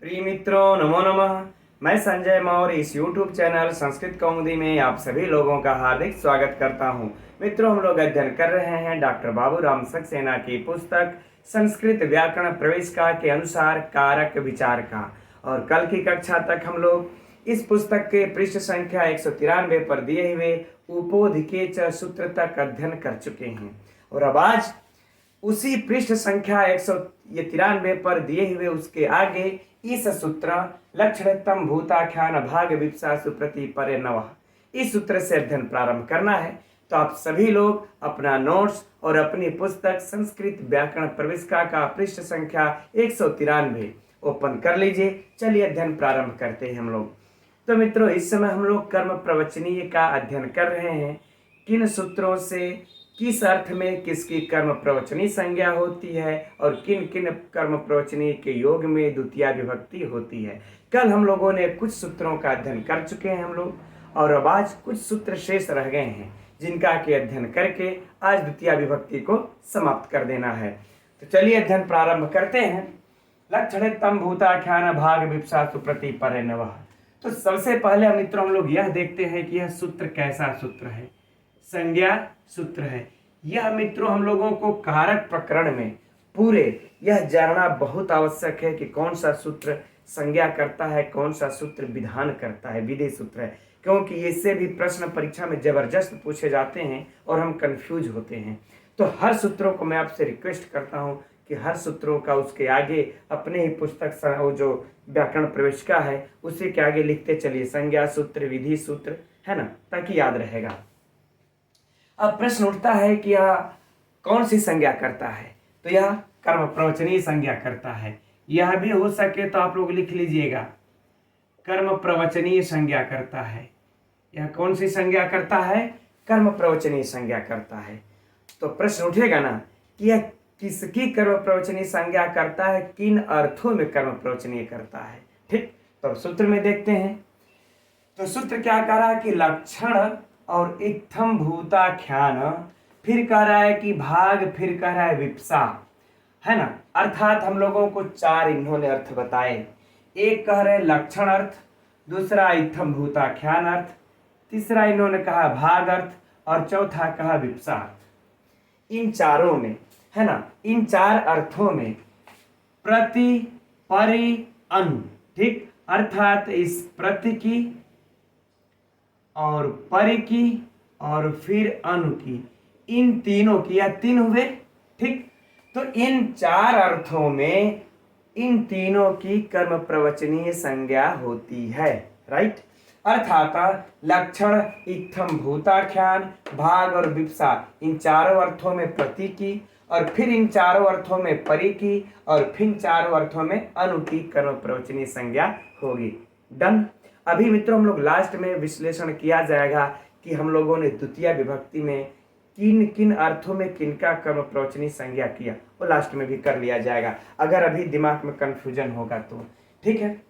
प्रिय मित्रों, नमो नमः। मैं संजय मौर्य इस YouTube चैनल संस्कृत कौमुदी में आप सभी लोगों का हार्दिक स्वागत करता हूं। मित्रों, हम लोग अध्ययन कर रहे हैं डॉक्टर बाबूराम सक्सेना की पुस्तक संस्कृत व्याकरण प्रवेशिका के अनुसार कारक विचार का। और कल की कक्षा तक हम लोग इस पुस्तक के पृष्ठ संख्या 193 पर दिए हुए उपोधिके च सूत्र तक अध्ययन कर चुके हैं। और अब आज उसी पृष्ठ संख्या 193 पर दिए हुए उसके आगे इस सूत्र लक्षणतम भूताख्यान भाग विप्सा सुप्रति परे नवः, इस सूत्र से अध्ययन प्रारंभ करना है। तो आप सभी लोग अपना नोट्स और अपनी पुस्तक संस्कृत व्याकरण प्रवेशिका का पृष्ठ संख्या 193 ओपन कर लीजिए। चलिए अध्ययन प्रारंभ करते हैं हम लोग। तो मित्रों, इस समय हम लोग कर्म प्रवचनीय का अध्ययन कर रहे हैं। किन सूत्रों से किस अर्थ में किसकी कर्म प्रवचनी संज्ञा होती है और किन किन कर्म प्रवचनी के योग में द्वितीया विभक्ति होती है। कल हम लोगों ने कुछ सूत्रों का अध्ययन कर चुके हैं हम लोग, और अब आज कुछ सूत्र शेष रह गए हैं जिनका के अध्ययन करके आज द्वितीया विभक्ति को समाप्त कर देना है। तो चलिए अध्ययन प्रारंभ करते हैं। लक्षणतम भूताख्यान भाग विप्सा सुप्रति परे नवः। तो सबसे पहले मित्रों हम लोग यह देखते हैं कि यह सूत्र कैसा सूत्र है। संज्ञा सूत्र है यह। मित्रों, हम लोगों को कारक प्रकरण में पूरे यह जानना बहुत आवश्यक है कि कौन सा सूत्र संज्ञा करता है, कौन सा सूत्र विधान करता है, विधेय सूत्र है। क्योंकि इससे भी प्रश्न परीक्षा में जबरदस्त पूछे जाते हैं और हम कंफ्यूज होते हैं। तो हर सूत्रों को मैं आपसे रिक्वेस्ट करता हूं कि हर सूत्रों का उसके आगे अपने ही पुस्तक वो जो व्याकरण प्रवेशिका है उसी के आगे लिखते चलिए, संज्ञा सूत्र, विधि सूत्र, है ना, ताकि याद रहेगा। अब प्रश्न उठता है कि यह कौन सी संज्ञा करता है। तो यह कर्म प्रवचनीय संज्ञा करता है। यह भी हो सके तो आप लोग लिख लीजिएगा, कर्म प्रवचनीय संज्ञा करता है। यह कौन सी संज्ञा करता है? कर्म प्रवचनीय संज्ञा करता है। तो प्रश्न उठेगा ना कि यह किसकी कर्म प्रवचनीय संज्ञा करता है, किन अर्थों में कर्म प्रवचनीय करता है। ठीक, तो सूत्र में देखते हैं। तो सूत्र क्या कह रहा है कि लक्षण और इत्थम भूताख्यान, फिर कह रहा है कि भाग, फिर कह रहा है विप्सा, है ना। अर्थात हम लोगों को चार इन्होंने अर्थ बताए। एक कह रहे लक्षण अर्थ, दूसरा इत्थम भूताख्यान अर्थ, तीसरा इन्होंने कहा भाग अर्थ, और चौथा कहा विप्सा अर्थ। इन चारों में, है ना, इन चार अर्थों में प्रति, परि, अनु, ठीक, अर्थात इस प्रति की और परि की और फिर अनु की, इन तीनों की, या तीन हुए, ठीक। तो इन चार अर्थों में इन तीनों की कर्म प्रवचनीय संज्ञा होती है, राइट। अर्थात लक्षण, इत्थम भूताख्यान, भाग और विप्सा, इन चारों अर्थों में प्रति की, और फिर इन चारों अर्थों में परि की, और फिर चारों अर्थों में अनु की कर्म प्रवचनीय संज्ञा होगी। डन। अभी मित्रों हम लोग लास्ट में विश्लेषण किया जाएगा कि हम लोगों ने द्वितीय विभक्ति में किन किन अर्थों में किनका कर्म प्रवचनीय संज्ञा किया, वो लास्ट में भी कर लिया जाएगा अगर अभी दिमाग में कंफ्यूजन होगा तो, ठीक है।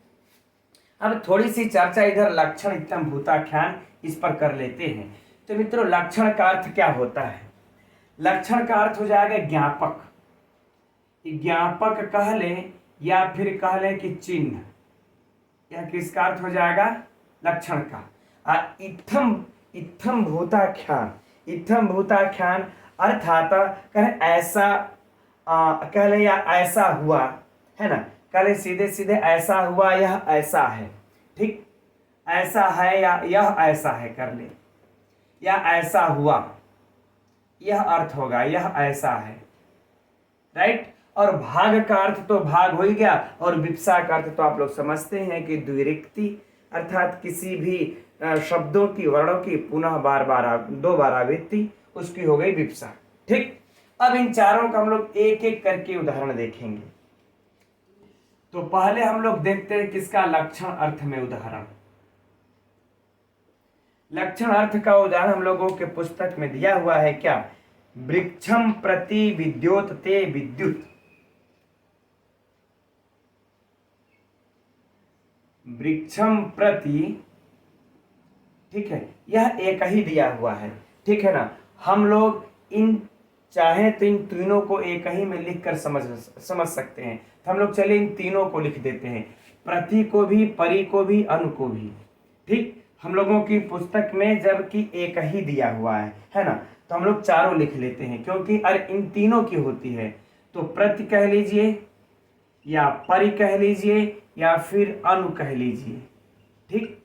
अब थोड़ी सी चर्चा इधर लक्षण, इत्थम भूताख्यान, इस पर कर लेते हैं। तो मित्रों, लक्षण का अर्थ क्या होता है? लक्षण का अर्थ हो जाएगा ज्ञापक। ज्ञापक कह लें या फिर कह लें कि चिन्ह। यह किसका अर्थ हो जाएगा? लक्षण का। इत्थम भूताख्यान, इत्थम भूताख्यान अर्थात कहें ऐसा, कह ले या ऐसा हुआ, है ना, कह ले सीधे सीधे ऐसा हुआ, यह ऐसा है, ठीक, ऐसा है या यह ऐसा है कर ले, या ऐसा हुआ, यह अर्थ होगा, यह ऐसा है, राइट। और भाग का अर्थ तो भाग हो ही गया, और विप्सा का अर्थ तो आप लोग समझते हैं कि द्विरिक्ति, अर्थात किसी भी शब्दों की, वर्णों की पुनः दो बार आवृत्ति, उसकी हो गई विप्सा, ठीक। अब इन चारों का हम लोग एक एक करके उदाहरण देखेंगे। तो पहले हम लोग देखते हैं किसका लक्षण अर्थ में उदाहरण। लक्षण अर्थ का उदाहरण हम लोगों के पुस्तक में दिया हुआ है क्या? वृक्षम प्रति विद्योतते विद्युत, वृक्षम प्रति, ठीक है, यह एक ही दिया हुआ है, ठीक है ना। हम लोग इन चाहे तो इन तीनों को एक ही में लिख कर समझ सकते हैं। तो हम लोग चले इन तीनों को लिख देते हैं, प्रति को भी, परि को भी, अनु को भी। ठीक, हम लोगों की पुस्तक में जबकि एक ही दिया हुआ है ना, तो हम लोग चारों लिख लेते हैं, क्योंकि इन तीनों की होती है। तो प्रति कह लीजिए, या परि कह लीजिए, या फिर अनु कह लीजिए। ठीक,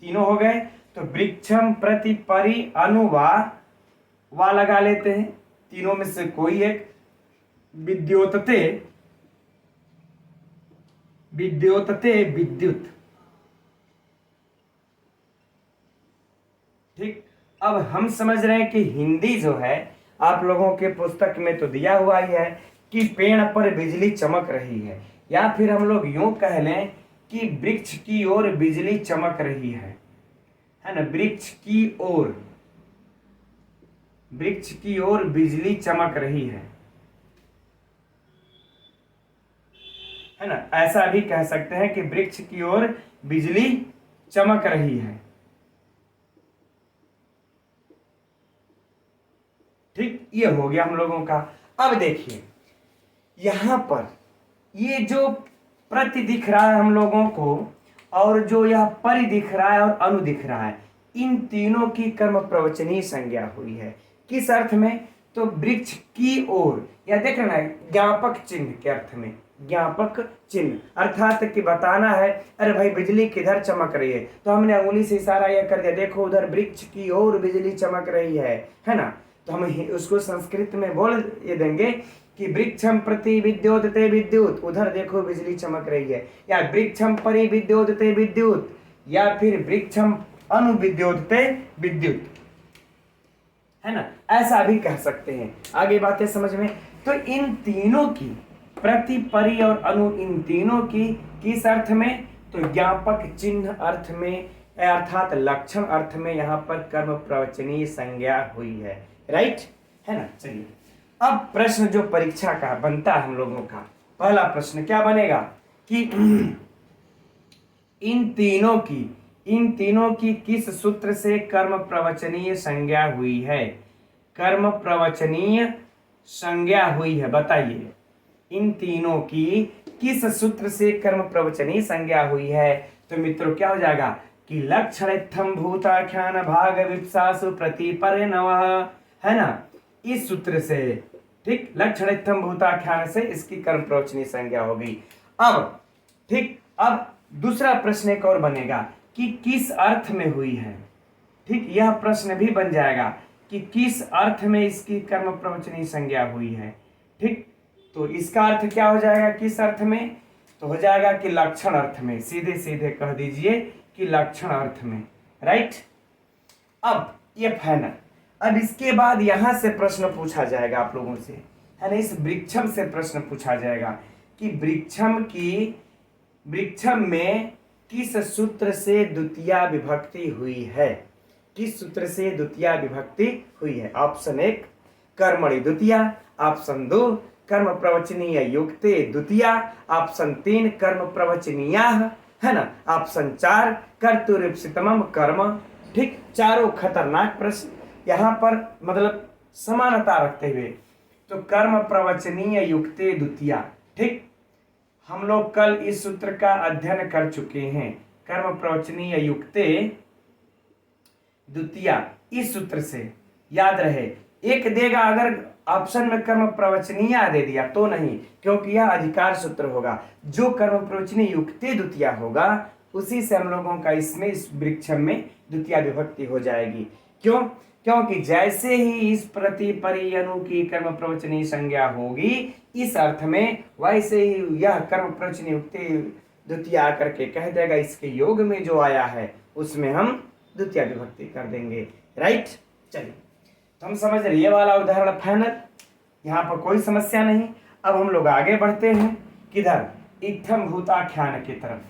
तीनों हो गए। तो वृक्षम, प्रति, परि, अनु, वा लगा लेते हैं, तीनों में से कोई एक। विद्योतते, विद्योतते विद्युत। ठीक, अब हम समझ रहे हैं कि हिंदी जो है आप लोगों के पुस्तक में तो दिया हुआ ही है कि पेड़ पर बिजली चमक रही है, या फिर हम लोग यूं कह लें कि वृक्ष की ओर बिजली चमक रही है ना, वृक्ष की ओर, वृक्ष की ओर बिजली चमक रही है ना। ऐसा भी कह सकते हैं कि वृक्ष की ओर बिजली चमक रही है। ठीक, ये हो गया हम लोगों का। अब देखिए यहां पर ये जो प्रति दिख रहा है हम लोगों को, और जो यह परि दिख रहा है और अनु दिख रहा है, इन तीनों की कर्म प्रवचनीय संज्ञा हुई है। किस अर्थ में? तो वृक्ष की ओर, या देख रहे ना, ज्ञापक चिन्ह के अर्थ में, ज्ञापक चिन्ह अर्थात कि बताना है, अरे भाई बिजली किधर चमक रही है, तो हमने अंगुली से इशारा यह कर दिया, देखो उधर वृक्ष की ओर बिजली चमक रही है ना। तो हम उसको संस्कृत में बोल ये देंगे कि वृक्षम प्रति विद्योतते विद्युत, उधर देखो बिजली चमक रही है, या वृक्षम परि विद्योतते विद्युत, या फिर वृक्षम अनु विद्योतते विद्युत, है ना, ऐसा भी कह सकते हैं। आगे बातें समझ में। तो इन तीनों की, प्रति, परि और अनु, इन तीनों की किस अर्थ में? तो ज्ञापक चिन्ह अर्थ में, अर्थात लक्षण अर्थ में यहाँ पर कर्म प्रवचनीय संज्ञा हुई है। राइट, है ना। चलिए अब प्रश्न जो परीक्षा का बनता है हम लोगों का, पहला प्रश्न क्या बनेगा कि इन तीनों की किस सूत्र से कर्म प्रवचनीय संज्ञा हुई है? कर्म प्रवचनीय संज्ञा हुई है, बताइए। इन तीनों की किस सूत्र से कर्म प्रवचनीय संज्ञा हुई है? तो मित्रों क्या हो जाएगा कि लक्षण इत्थम भूताख्यान भाग विप्सासु प्रतिपर नवः, है ना, इस सूत्र से। ठीक, लक्षण इत्थम भूताख्यान से इसकी कर्म प्रवचनीय संज्ञा हो गई। अब ठीक, अब दूसरा प्रश्न एक और बनेगा कि किस अर्थ में हुई है। ठीक, यह प्रश्न भी बन जाएगा कि किस अर्थ में इसकी कर्म प्रवचनीय संज्ञा हुई है। ठीक, तो इसका अर्थ क्या हो जाएगा, किस अर्थ में? तो हो जाएगा कि लक्षण अर्थ में, सीधे सीधे कह दीजिए कि लक्षण अर्थ में। राइट, अब ये फाइनल। अब इसके बाद यहां से प्रश्न पूछा जाएगा आप लोगों से, है ना, इस वृक्षम से प्रश्न पूछा जाएगा कि वृक्षम में किस सूत्र से द्वितीया विभक्ति हुई है? किस सूत्र से द्वितीया विभक्ति हुई है? ऑप्शन 1 कर्मणि द्वितीया, ऑप्शन 2 कर्म प्रवचनीय युक्ते द्वितीया, ऑप्शन 3 कर्म प्रवचनीयाः, है ना, ऑप्शन 4 कर्तुरीप्सितमं कर्म। ठीक, चारों खतरनाक प्रश्न यहाँ पर, मतलब समानता रखते हुए। तो कर्म प्रवचनीय युक्ते द्वितीया, ठीक, हम लोग कल इस सूत्र का अध्ययन कर चुके हैं। कर्म प्रवचनीय युक्ते द्वितीया, इस सूत्र से याद रहे। एक देगा अगर ऑप्शन में कर्म प्रवचनीय दे दिया तो नहीं, क्योंकि यह अधिकार सूत्र होगा। जो कर्म प्रवचनीय युक्ते द्वितीया होगा उसी से हम लोगों का इसमें, इस वृक्षम में द्वितीया विभक्ति हो जाएगी। क्यों? क्योंकि जैसे ही इस प्रति, परि, अनु की कर्म प्रवचनीय संज्ञा होगी इस अर्थ में, वैसे ही यह कर्म प्रवचनीय युक्ते द्वितीया आकर के कह देगा इसके योग में जो आया है उसमें हम द्वितीया विभक्ति कर देंगे। राइट, चलिए तो हम समझ रहे, ये वाला उदाहरण फाइनल, यहाँ पर कोई समस्या नहीं। अब हम लोग आगे बढ़ते हैं, किधर? इत्थम भूताख्यान की तरफ।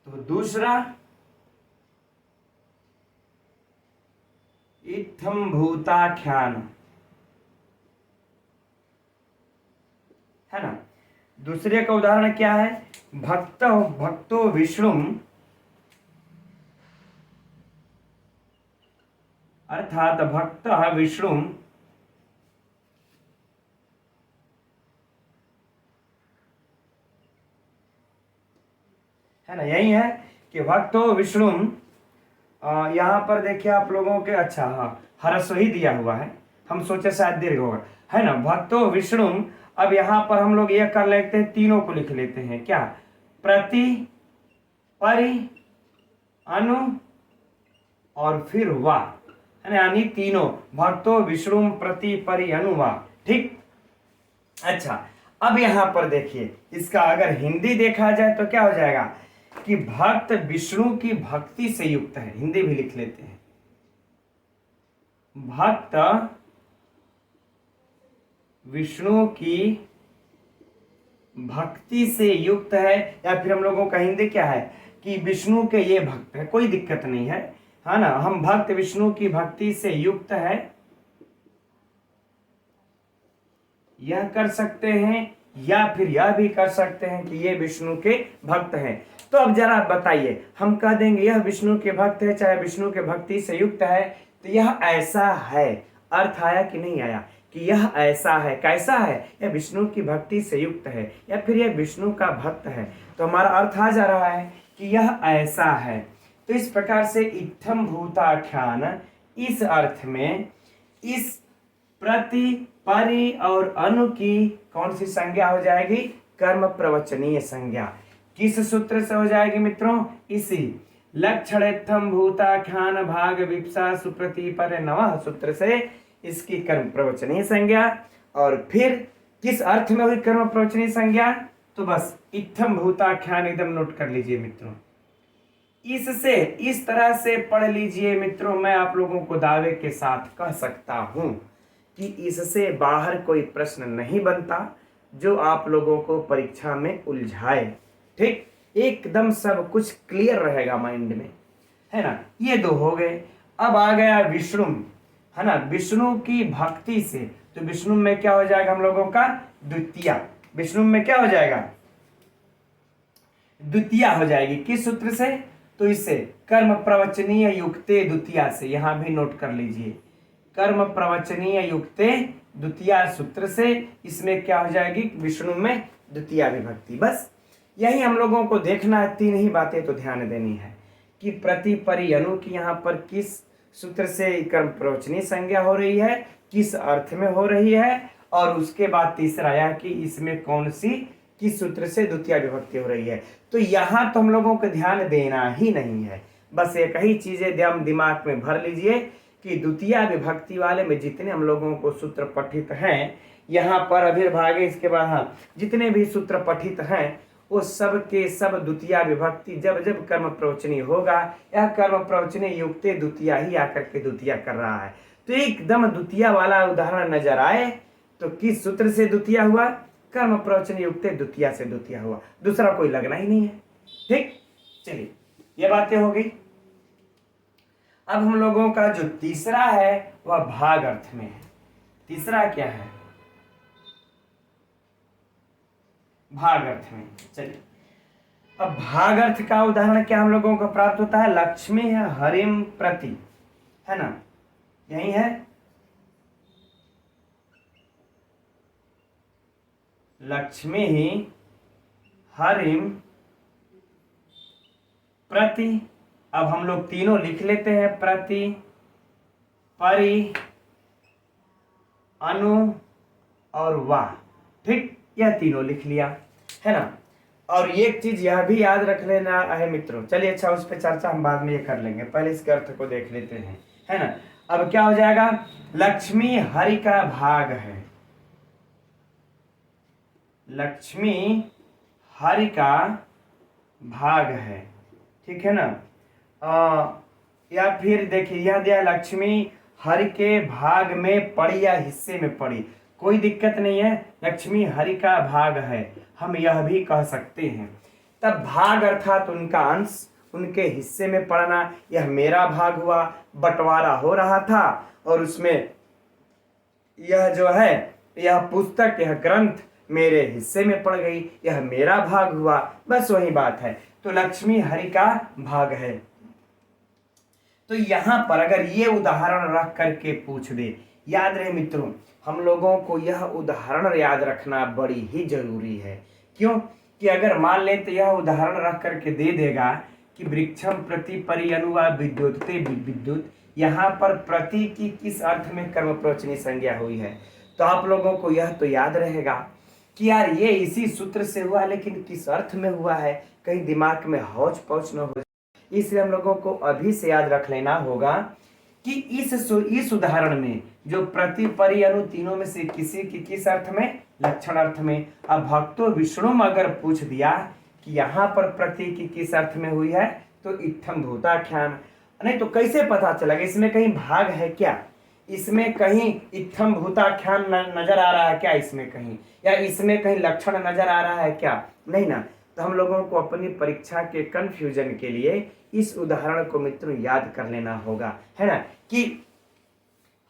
तो दूसरा इत्थम भूताख्यान, है ना। दूसरे का उदाहरण क्या है? भक्तो विष्णुम अर्थात भक्त विष्णु है ना, यही है कि भक्तो विष्णु। यहाँ पर देखिए आप लोगों के, अच्छा हाँ हरस्व ही दिया हुआ है, हम सोचे शायद दीर्घ होगा, है ना, भक्तो विष्णु। अब यहाँ पर हम लोग ये कर लेते हैं, तीनों को लिख लेते हैं, क्या, प्रति, परि, अनु और फिर वा, है ना, यानी तीनों, भक्तो विष्णु प्रति परि अनु वा। ठीक, अच्छा अब यहां पर देखिए, इसका अगर हिंदी देखा जाए तो क्या हो जाएगा कि भक्त विष्णु की भक्ति से युक्त है, हिंदी भी लिख लेते हैं, भक्त विष्णु की भक्ति से युक्त है, या फिर हम लोगों का हिंदी क्या है कि विष्णु के ये भक्त है, कोई दिक्कत नहीं है ना, हम भक्त विष्णु की भक्ति से युक्त है, यह कर सकते हैं, या फिर यह भी कर सकते हैं कि ये विष्णु के भक्त हैं। तो अब जरा बताइए, हम कह देंगे यह विष्णु के भक्त है, चाहे विष्णु के भक्ति से युक्त है, तो यह ऐसा है, अर्थ आया कि नहीं आया कि यह ऐसा है, कैसा है, यह विष्णु की भक्ति से युक्त है, या फिर यह विष्णु का भक्त है, तो हमारा अर्थ आ जा रहा है कि यह ऐसा है। तो इस प्रकार से इत्थम भूताख्यान, इस अर्थ में इस प्रति, परि और अनु की कौन सी संज्ञा हो जाएगी, कर्म प्रवचनीय संज्ञा। किस सूत्र से हो जाएगी मित्रों, इसी लक्षणेत्थम भूताख्यान भाग विप्सा सुप्रति पर नवः सूत्र से इसकी कर्म प्रवचनीय संज्ञा। और फिर किस अर्थ में हुई कर्म प्रवचनीय संज्ञा, तो बस इत्थम भूताख्यान एकदम नोट कर लीजिए मित्रों, इससे इस तरह से पढ़ लीजिए मित्रों, मैं आप लोगों को दावे के साथ कह सकता हूं कि इससे बाहर कोई प्रश्न नहीं बनता जो आप लोगों को परीक्षा में उलझाए। ठीक, एकदम सब कुछ क्लियर रहेगा माइंड में, है ना। ये दो हो गए। अब आ गया विष्णु, है ना, विष्णु की भक्ति से, तो विष्णु में क्या हो जाएगा हम लोगों का, द्वितीया। विष्णु में क्या हो जाएगा, द्वितीया हो जाएगी। किस सूत्र से, तो इससे कर्म प्रवचनीय युक्ते द्वितीया से, यहां भी नोट कर लीजिए, कर्म प्रवचनीय युक्ते द्वितीया सूत्र से इसमें क्या हो जाएगी, विष्णु में द्वितीया विभक्ति। बस यही हम लोगों को देखना है, तीन ही बातें तो ध्यान देनी है कि प्रति, परि, अनु की यहाँ पर किस सूत्र से कर्म प्रवचनीय संज्ञा हो रही है, किस अर्थ में हो रही है, और उसके बाद तीसरा आया कि इसमें कौन सी, किस सूत्र से द्वितीय विभक्ति हो रही है। तो यहाँ तो हम लोगों को ध्यान देना ही नहीं है, बस एक ही चीजें दिमाग में भर लीजिए कि द्वितीय विभक्ति वाले में जितने हम लोगों को सूत्र पठित हैं, यहाँ पर अभिर्भागे, इसके बाद हाँ जितने भी सूत्र पठित हैं वो सब के सब द्वितीय विभक्ति जब जब कर्म प्रवचनीय होगा, यह कर्म प्रवचनीय युक्ते द्वितीय ही आकर के द्वितीय कर रहा है। तो एकदम द्वितीय वाला उदाहरण नजर आए तो किस सूत्र से द्वितीय हुआ, कर्म प्रवचनीय युक्ते द्वितीय से द्वितीय हुआ, दूसरा कोई लगना ही नहीं है। ठीक, चलिए ये बातें हो गई। अब हम लोगों का जो तीसरा है वह भाग अर्थ में है। तीसरा क्या है, भाग अर्थ में। चलिए अब भाग अर्थ का उदाहरण क्या हम लोगों को प्राप्त होता है, लक्ष्मी है हरिम प्रति, है ना, यही है, लक्ष्मी ही हरिम प्रति। अब हम लोग तीनों लिख लेते हैं, प्रति, परि, अनु और वा। ठीक, यह तीनों लिख लिया, है ना। और एक चीज यह भी याद रख लेना है मित्रों, चलिए अच्छा उस पर चर्चा हम बाद में ये कर लेंगे, पहले इसके अर्थ को देख लेते हैं, है ना। अब क्या हो जाएगा, लक्ष्मी हरि का भाग है, लक्ष्मी हरि का भाग है, ठीक है ना। या फिर देखिए यह दिया लक्ष्मी हरि के भाग में पड़ी या हिस्से में पड़ी, कोई दिक्कत नहीं है, लक्ष्मी हरि का भाग है, हम यह भी कह सकते हैं। तब भाग अर्थात उनका अंश, उनके हिस्से में पड़ना, यह मेरा भाग हुआ, बंटवारा हो रहा था और उसमें यह जो है, यह पुस्तक, यह ग्रंथ मेरे हिस्से में पड़ गई, यह मेरा भाग हुआ, बस वही बात है। तो लक्ष्मी हरि का भाग है। तो यहाँ पर अगर ये उदाहरण रख करके पूछ दे, याद रहे मित्रों, हम लोगों को यह उदाहरण याद रखना बड़ी ही जरूरी है। क्यों कि अगर मान लें तो यह उदाहरण रख करके दे देगा कि वृक्षम प्रति परि अनुवा विद्युते विद्युत, यहाँ पर प्रति की किस अर्थ में कर्म प्रवचनी संज्ञा हुई है, तो आप लोगों को यह तो याद रहेगा कि यार ये इसी सूत्र से हुआ, लेकिन किस अर्थ में हुआ है, कहीं दिमाग में हौच पौच न हो जाए। इसलिए हम लोगों को अभी से याद रख लेना होगा कि इस उदाहरण में जो प्रति परि अनु तीनों में से किसी की किस अर्थ में, लक्षण अर्थ में। अब भक्तों विष्णु में अगर पूछ दिया कि यहाँ पर प्रति की किस अर्थ में हुई है, तो इत्थम भूताख्यान, नहीं तो कैसे पता चलेगा, इसमें कहीं भाग है क्या, इसमें कहीं इत्थम भूताख्यान नजर आ रहा है क्या, इसमें कहीं, या इसमें कहीं लक्षण नजर आ रहा है क्या, नहीं ना। तो हम लोगों को अपनी परीक्षा के कंफ्यूजन के लिए इस उदाहरण को मित्रों याद कर लेना होगा, है ना, कि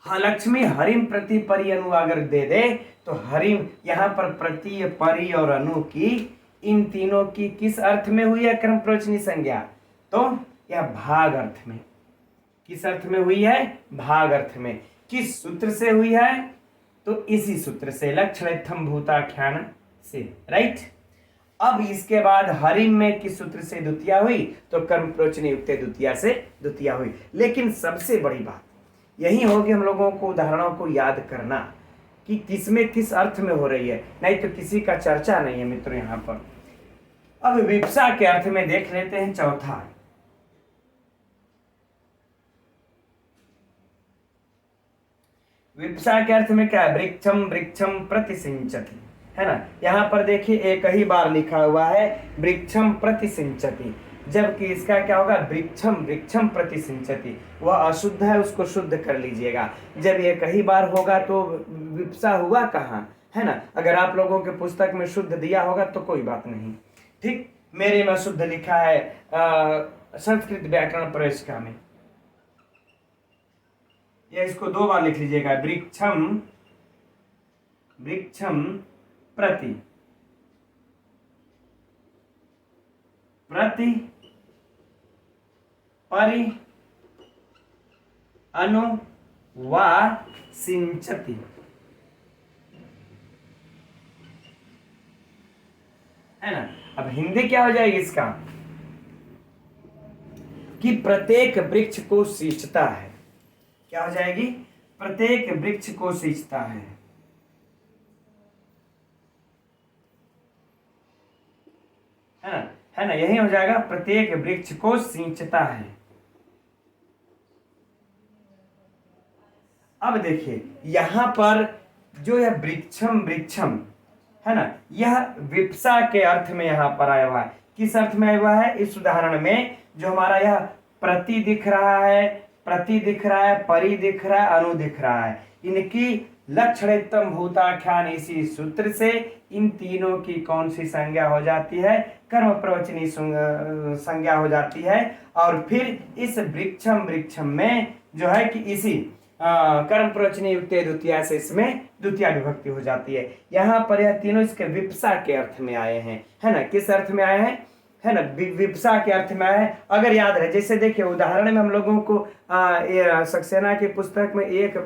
लक्ष्मी हरिम प्रति परि अनु अगर दे दे तो हरिम यहाँ पर प्रति परि और अनु की, इन तीनों की किस अर्थ में हुई है कर्म प्रवचनी संज्ञा, तो यह भाग अर्थ में। किस अर्थ में हुई है, भाग अर्थ में। किस सूत्र से हुई है, तो इसी सूत्र से, लक्षण भूताख्यान से, राइट। अब इसके बाद हरिम में किस सूत्र से द्वितीया हुई, तो कर्म प्रवचनी युक्त द्वितीया से द्वितीया हुई। लेकिन सबसे बड़ी बात यही होगी हम लोगों को उदाहरणों को याद करना कि किसमें किस अर्थ में हो रही है, नहीं तो किसी का चर्चा नहीं है मित्रों यहाँ पर। अब विप्सा के अर्थ में देख लेते हैं चौथा। विप्सा के अर्थ में क्या है, वृक्षम वृक्षम प्रतिसिंचति, है ना। यहाँ पर देखिए एक ही बार लिखा हुआ है वृक्षम प्रतिसिंचति, जबकि इसका क्या होगा, वृक्षम वृक्षम प्रतिसिंचति, वह अशुद्ध है, उसको शुद्ध कर लीजिएगा। जब ये कई बार होगा तो विप्सा हुआ कहाँ, है ना। अगर आप लोगों के पुस्तक में शुद्ध दिया होगा तो कोई बात नहीं, ठीक। मेरे में शुद्ध लिखा है संस्कृत व्याकरण प्रवेशिका में, या इसको 2 बार लिख लीजिएगा, वृक्षम वृक्षम प्रति प्रति परि अनु वा सिंचति, है ना। अब हिंदी क्या हो जाएगी इसका, कि प्रत्येक वृक्ष को सींचता है। क्या हो जाएगी, प्रत्येक वृक्ष को सींचता है ना, यही हो जाएगा, प्रत्येक वृक्ष को सींचता है। अब देखिए यहां पर जो यह वृक्षम वृक्षम है ना, यह विप्सा के अर्थ में यहां पर आया हुआ है। किस अर्थ में आया हुआ है, इस उदाहरण में जो हमारा यह प्रति दिख रहा है, प्रति दिख रहा है, परि दिख रहा है, अनु दिख रहा है, इनकी लक्षणितम भूताख्यान, इसी सूत्र से इन तीनों की कौन सी संज्ञा हो जाती है, कर्म प्रवचनी संज्ञा हो जाती है। और फिर इस वृक्षम वृक्षम में जो है कि इसी कर्म प्रवचनी युक्त द्वितीया से इसमें द्वितीया विभक्ति हो जाती है। यहाँ पर यह तीनों इसके विप्सा के अर्थ में आए हैं, है ना। किस अर्थ में आए हैं, है ना, विप्सा के अर्थ में आए हैं। अगर याद रहे, जैसे देखिए उदाहरण में हम लोगों को सक्सेना की पुस्तक में एक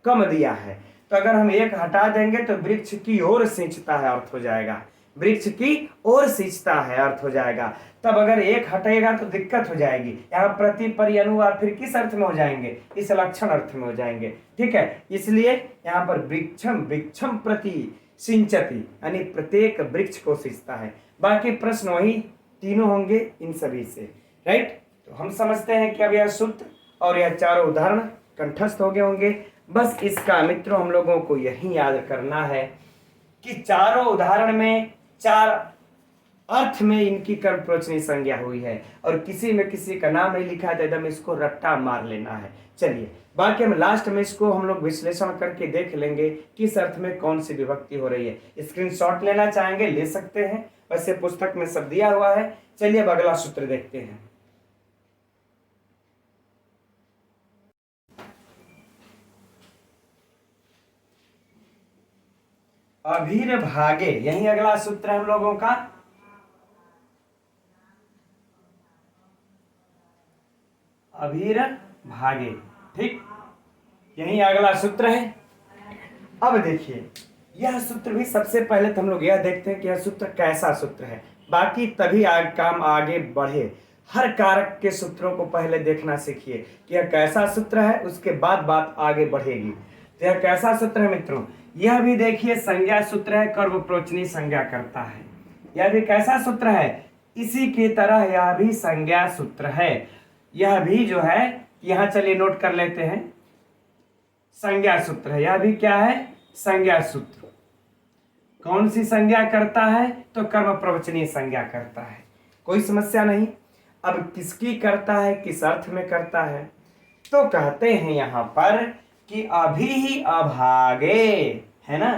कम दिया है, तो अगर हम एक हटा देंगे तो वृक्ष की ओर सिंचता है अर्थ हो जाएगा, वृक्ष की ओर सिंचता है अर्थ हो जाएगा। तब अगर एक हटेगा तो दिक्कत हो जाएगी। यहाँ प्रति परि अनु फिर किस अर्थ में हो जाएंगे, इस लक्षण अर्थ में हो जाएंगे, ठीक है। इसलिए यहाँ पर वृक्षम वृक्षम प्रति सिंचति, यानी प्रत्येक वृक्ष को सिंचता है। बाकी प्रश्न वही तीनों होंगे इन सभी से, राइट। तो हम समझते हैं कि अब यह सूत्र और यह चारों उदाहरण कंठस्थ हो गए होंगे। बस इसका मित्रों हम लोगों को यही याद करना है कि चारों उदाहरण में 4 अर्थ में इनकी कर्म प्रवचनी संज्ञा हुई है, और किसी में किसी का नाम नहीं लिखा है तो एकदम इसको रट्टा मार लेना है। चलिए बाकी हम लास्ट में इसको हम लोग विश्लेषण करके देख लेंगे किस अर्थ में कौन सी विभक्ति हो रही है। स्क्रीनशॉट लेना चाहेंगे ले सकते हैं, वैसे पुस्तक में सब दिया हुआ है। चलिए अब अगला सूत्र देखते हैं। अभीर भागे, यही अगला सूत्र है हम लोगों का। अभिर भागे। ठीक, यही अगला सूत्र है। अब देखिए यह सूत्र भी सबसे पहले तो हम लोग यह देखते हैं कि यह सूत्र कैसा सूत्र है, बाकी तभी काम आगे बढ़े। हर कारक के सूत्रों को पहले देखना सीखिए कि यह कैसा सूत्र है, उसके बाद बात आगे बढ़ेगी। तो यह कैसा सूत्र है मित्रों, यह भी देखिए संज्ञा सूत्र है, कर्म प्रवचनी संज्ञा करता है। यह भी कैसा सूत्र है, इसी की तरह यह भी संज्ञा सूत्र है। यह भी जो है यहाँ चलिए नोट कर लेते हैं, संज्ञा सूत्र है। यह भी क्या है, संज्ञा सूत्र। कौन सी संज्ञा करता है, तो कर्म प्रवचनीय संज्ञा करता है, कोई समस्या नहीं। अब किसकी करता है, किस अर्थ में करता है, तो कहते हैं यहां पर कि अभी ही अभागे, है ना,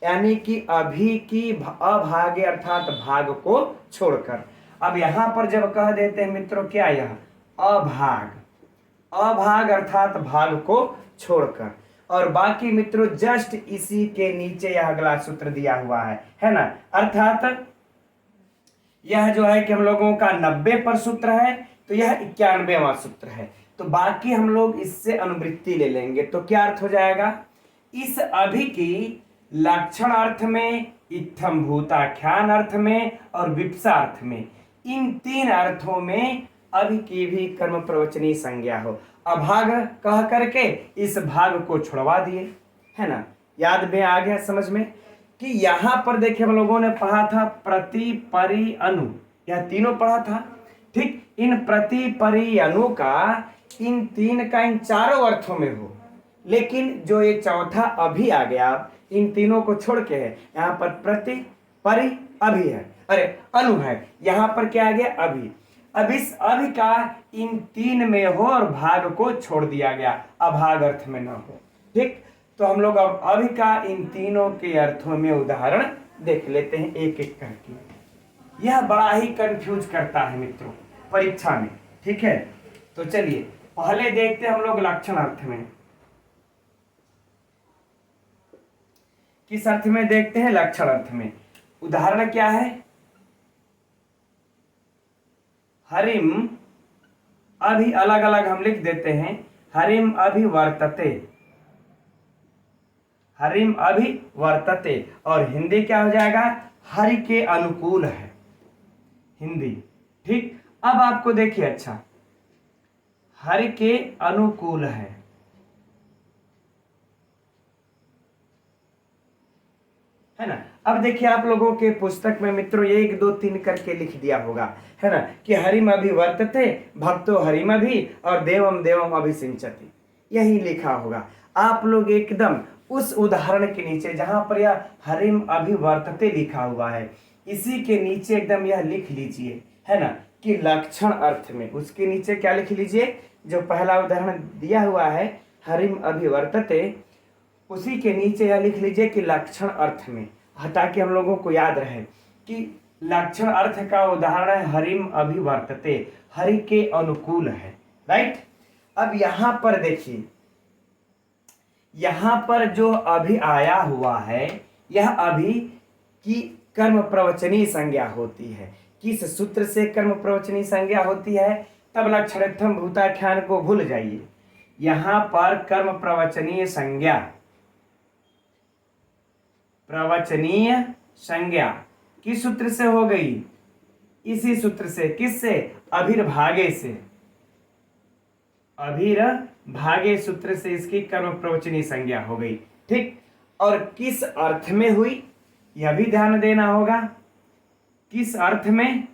यानी कि अभी की अभागे अर्थात भाग को छोड़कर। अब यहां पर जब कह देते हैं मित्रों क्या, यह अभाग, अभाग अर्थात भाग को छोड़कर। और बाकी मित्रों जस्ट इसी के नीचे यह अगला सूत्र दिया हुआ है ना, अर्थात यह जो है कि हम लोगों का 90 पर सूत्र है, तो यह 91वां सूत्र है। तो बाकी हम लोग इससे अनुवृत्ति ले लेंगे, तो क्या अर्थ हो जाएगा, इस अभि की लक्षण अर्थ में, इत्थम भूताख्यान अर्थ में और विप्सा अर्थ में, इन तीन अर्थों में अभि की भी कर्म प्रवचनी संज्ञा हो। अभाग कह करके इस भाग को छुड़वा दिए, है ना, याद में आ गया समझ में कि यहां पर देखिए हम लोगों ने पढ़ा था प्रति परि अनु, यह तीनों पढ़ा था। ठीक, इन प्रति परि अनु का इन तीन का इन चारों अर्थों में हो, लेकिन जो ये चौथा अभी आ गया इन तीनों को छोड़ के है, यहाँ पर प्रति परि अभी है, अरे अनु है, यहाँ पर क्या आ गया अभी। अब इस अभि का इन तीन में हो और भाग को छोड़ दिया गया, अभाग अर्थ में न हो। ठीक, तो हम लोग अब अभि का इन तीनों के अर्थों में उदाहरण देख लेते हैं एक एक करके। यह बड़ा ही कंफ्यूज करता है मित्रों परीक्षा में। ठीक है, तो चलिए पहले देखते हैं हम लोग लक्षण अर्थ में। किस अर्थ में देखते हैं, लक्षण अर्थ में। उदाहरण क्या है, हरिम अभी अलग अलग हम लिख देते हैं, हरिम अभी वर्तते, हरिम अभी वर्तते, और हिंदी क्या हो जाएगा, हरि के अनुकूल है हिंदी। ठीक, अब आपको देखिए, अच्छा हरि के अनुकूल है ना। अब देखिए आप लोगों के पुस्तक में मित्रों 1 2 3 करके लिख दिया होगा, है ना, कि हरिम अभि वर्तते, भक्तो हरिम अभि और देवम देवम अभिसिंचति, यही लिखा होगा। आप लोग एकदम उस उदाहरण के नीचे जहां पर यह हरिम अभि वर्तते लिखा हुआ है, इसी के नीचे एकदम यह लिख लीजिए, है ना, कि लक्षण अर्थ में। उसके नीचे क्या लिख लीजिए, जो पहला उदाहरण दिया हुआ है हरिम अभि वर्तते, उसी के नीचे यह लिख लीजिए कि लक्षण अर्थ में, ताकि हम लोगों को याद रहे कि लक्षण अर्थ का उदाहरण है हरिम अभि वर्तते, हरि के अनुकूल है। राइट, अब यहां पर देखिए, यहां पर जो अभी आया हुआ है, यह अभी की कर्म प्रवचनी संज्ञा होती है। किस सूत्र से कर्म प्रवचनी संज्ञा होती है, तब लक्षणर्थम भूताख्यान को भूल जाइए। यहां पर कर्म प्रवचनीय संज्ञा, प्रवचनीय संज्ञा किस सूत्र से हो गई, इसी सूत्र से, किससे, अभिर्भागे से, अभिर्भागे सूत्र से इसकी कर्म प्रवचनीय संज्ञा हो गई। ठीक, और किस अर्थ में हुई, यह भी ध्यान देना होगा, किस अर्थ में,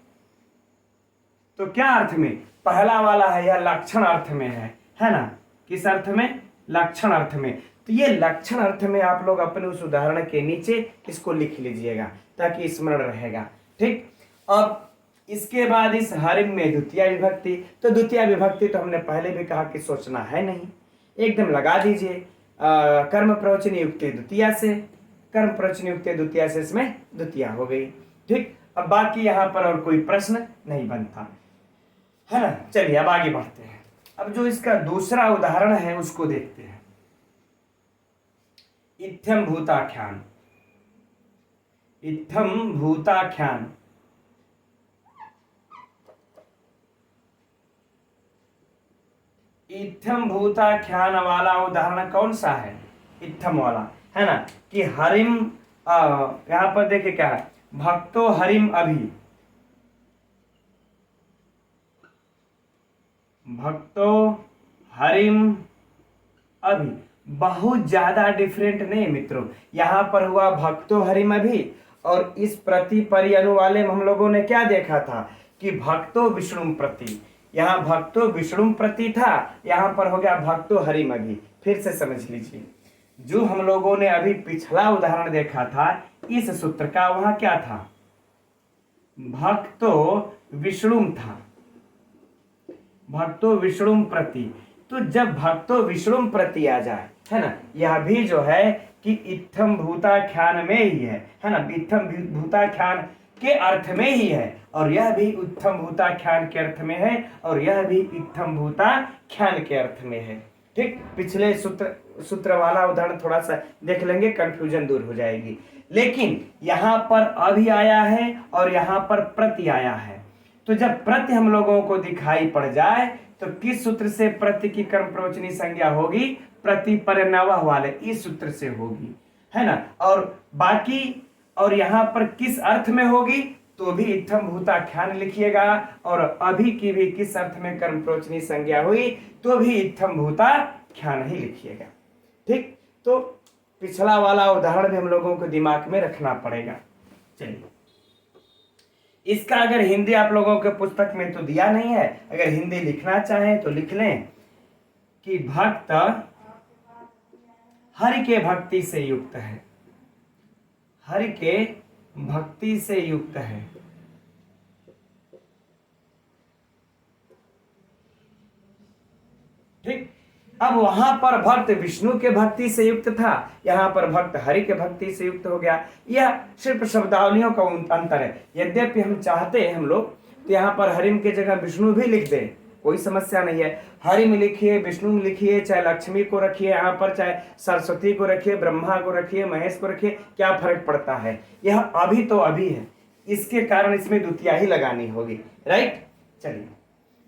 तो क्या अर्थ में, पहला वाला है यह लक्षण अर्थ में है ना, किस अर्थ में, लक्षण अर्थ में। तो ये लक्षण अर्थ में आप लोग अपने उस उदाहरण के नीचे इसको लिख लीजिएगा ताकि स्मरण रहेगा। ठीक, अब इसके बाद इस हरिम में द्वितीय विभक्ति, तो द्वितीय विभक्ति तो हमने पहले भी कहा कि सोचना है नहीं, एकदम लगा दीजिए कर्म प्रवचन युक्त द्वितीय से, कर्म प्रवचन युक्त द्वितीय से इसमें द्वितीय हो गई। ठीक, अब बाकी यहाँ पर और कोई प्रश्न नहीं बनता, है ना। चलिए अब आगे बढ़ते हैं। अब जो इसका दूसरा उदाहरण है उसको देखते हैं। इत्थम भूताख्यान, इत्थम भूताख्यान, इत्थम भूताख्यान वाला उदाहरण कौन सा है? इत्थम वाला है ना, कि हरिम, यहाँ पर देखिए क्या है, भक्तो हरिम अभी, भक्तो हरिम अभी, बहुत ज्यादा डिफरेंट नहीं मित्रों। यहां पर हुआ भक्तो हरिम अभी, और इस प्रति परि अनु वाले में हम लोगों ने क्या देखा था कि भक्तो विष्णु प्रति, यहाँ भक्तो विष्णु प्रति था, यहां पर हो गया भक्तो हरिम अभी। फिर से समझ लीजिए, जो हम लोगों ने अभी पिछला उदाहरण देखा था इस सूत्र का, वहां क्या था, भक्तो विष्णु था, भक्तो विष्णु प्रति। तो जब भक्तो विष्णु प्रति आ जाए, है ना, यह भी जो है कि इत्थम भूताख्यान में ही है ना, इत्थम भूताख्यान के अर्थ में ही है, और यह भी उत्तम भूताख्यान के अर्थ में है, और यह भी इत्थम भूताख्यान के अर्थ में है। ठीक, पिछले सूत्र वाला उदाहरण थोड़ा सा देख लेंगे, कंफ्यूजन दूर हो जाएगी। लेकिन यहाँ पर अभी आया है और यहाँ पर प्रति आया है, तो जब प्रति हम लोगों को दिखाई पड़ जाए तो किस सूत्र से प्रति की कर्म प्रवचनी संज्ञा होगी? प्रति परिणवः वाले इस सूत्र से होगी, है ना। और बाकी, और यहाँ पर किस अर्थ में होगी? तो भी इत्थम भूताख्यान लिखिएगा, और अभी की भी किस अर्थ में कर्म प्रवचनी संज्ञा हुई? तो भी इत्थम भूताख्यान ही लिखिएगा। ठीक, तो पिछला वाला उदाहरण भी हम लोगों को दिमाग में रखना पड़ेगा। चलिए, इसका अगर हिंदी आप लोगों के पुस्तक में तो दिया नहीं है, अगर हिंदी लिखना चाहें तो लिख लें कि भक्त हरि के भक्ति से युक्त है, हरि के भक्ति से युक्त है। ठीक, अब वहां पर भक्त विष्णु के भक्ति से युक्त था, यहां पर भक्त हरि के भक्ति से युक्त हो गया। यह सिर्फ शब्दावलियों का अंतर है। यद्यपि हम चाहते हैं हम लोग तो यहाँ पर हरिम के जगह विष्णु भी लिख दें, कोई समस्या नहीं है। हरि में लिखिए, विष्णु में लिखिए, चाहे लक्ष्मी को रखिए यहाँ पर, चाहे सरस्वती को रखिए, ब्रह्मा को रखिए, महेश को रखिए, क्या फर्क पड़ता है। यह अभी तो अभी है, इसके कारण इसमें द्वितीया ही लगानी होगी। राइट, चलिए,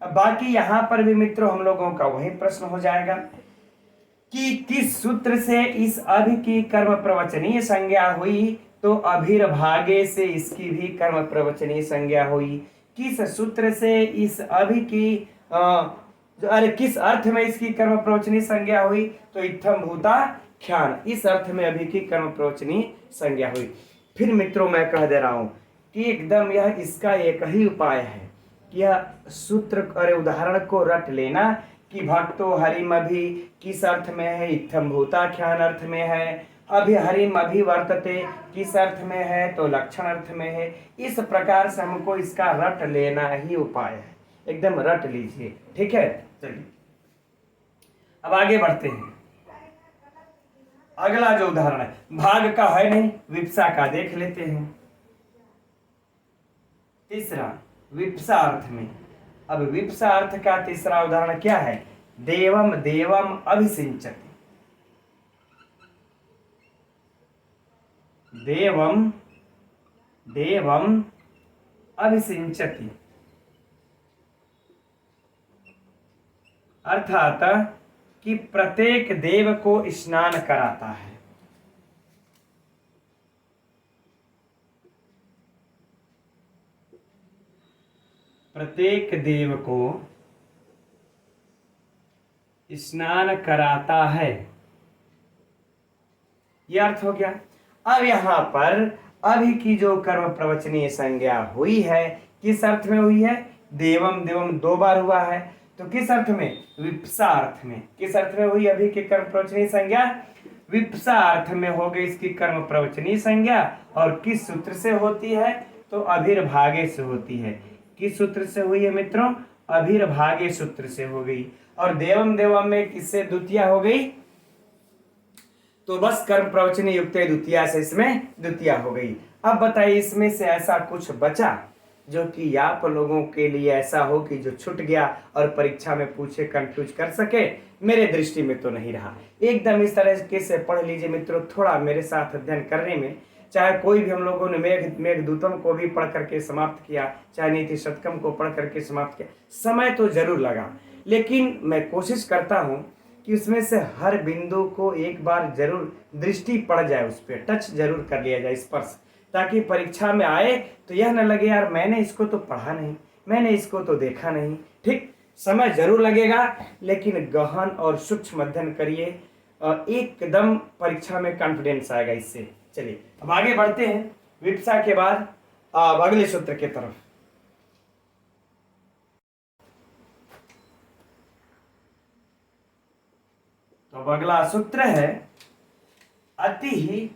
अब बाकी यहां पर भी मित्रों हम लोगों का वही प्रश्न हो जाएगा कि किस सूत्र से इस अभि की कर्म प्रवचनीय संज्ञा हुई? तो अभिर्भागे से इसकी भी कर्म प्रवचनीय संज्ञा हुई। किस सूत्र से इस अभि की किस अर्थ में इसकी कर्म प्रवचनीय संज्ञा हुई? तो इत्थम भूताख्यान, इस अर्थ में अभि की कर्म प्रवचनीय संज्ञा हुई। फिर मित्रों मैं कह दे रहा हूं कि एकदम यह इसका एक ही उपाय है, यह सूत्र और उदाहरण को रट लेना कि भक्तो हरिम अभि किस अर्थ में है? इत्थम भूताख्यान अर्थ में है। अभि हरिम अभि वर्तते किस अर्थ में है? तो लक्षण अर्थ में है। इस प्रकार से हमको इसका रट लेना ही उपाय है, एकदम रट लीजिए। ठीक है, चलिए अब आगे बढ़ते हैं। अगला जो उदाहरण है, भाग का है नहीं, विप्सा का देख लेते हैं। तीसरा विप्सा अर्थ में। अब विप्सा अर्थ का तीसरा उदाहरण क्या है? देवम देवम अभिसिंचति, देवम देवम अभिसिंचति, अर्थात कि प्रत्येक देव को स्नान कराता है। प्रत्येक देव को स्नान कराता है, यह अर्थ हो गया। अब यहां पर अभी की जो कर्म प्रवचनीय संज्ञा हुई है, किस अर्थ में हुई है? देवम देवम दो बार हुआ है, तो किस अर्थ में? विप्सा अर्थ में। किस अर्थ में हुई अभी की कर्म प्रवचनीय संज्ञा? विप्सा अर्थ में हो गई इसकी कर्म प्रवचनीय संज्ञा। और किस सूत्र से होती है? तो अभिर्भागे से होती है। किस सूत्र से हुई है मित्रों? अभिर्भागे सूत्र से हो गई। और देवम देवम में किससे द्वितीया हो गई? तो बस कर्म प्रवचनीय युक्त द्वितीया से इसमें द्वितीया हो गई। अब बताइए इसमें से ऐसा कुछ बचा जो कि आप लोगों के लिए ऐसा हो कि जो छूट गया और परीक्षा में पूछे, कंफ्यूज कर सके? मेरे दृष्टि में तो नहीं रहा। एकदम इस तरह से पढ़ लीजिए मित्रों, थोड़ा मेरे साथ अध्ययन करने में, चाहे कोई भी हम लोगों ने मेघदूतम को भी पढ़ करके समाप्त किया, चाहे नीति शतकम को पढ़ करके समाप्त किया, समय तो जरूर लगा, लेकिन मैं कोशिश करता हूँ कि उसमें से हर बिंदु को एक बार जरूर दृष्टि पड़ जाए, उस पर टच जरूर कर लिया जाए, स्पर्श, ताकि परीक्षा में आए तो यह न लगे यार मैंने इसको तो पढ़ा नहीं, मैंने इसको तो देखा नहीं। ठीक, समय जरूर लगेगा लेकिन गहन और सूक्ष्म अध्ययन करिए और एकदम परीक्षा में कॉन्फिडेंस आएगा इससे। चलिए अब आगे बढ़ते हैं विपसा के बाद अब अगले सूत्र की तरफ। तो अब अगला सूत्र है अतिक्रमणे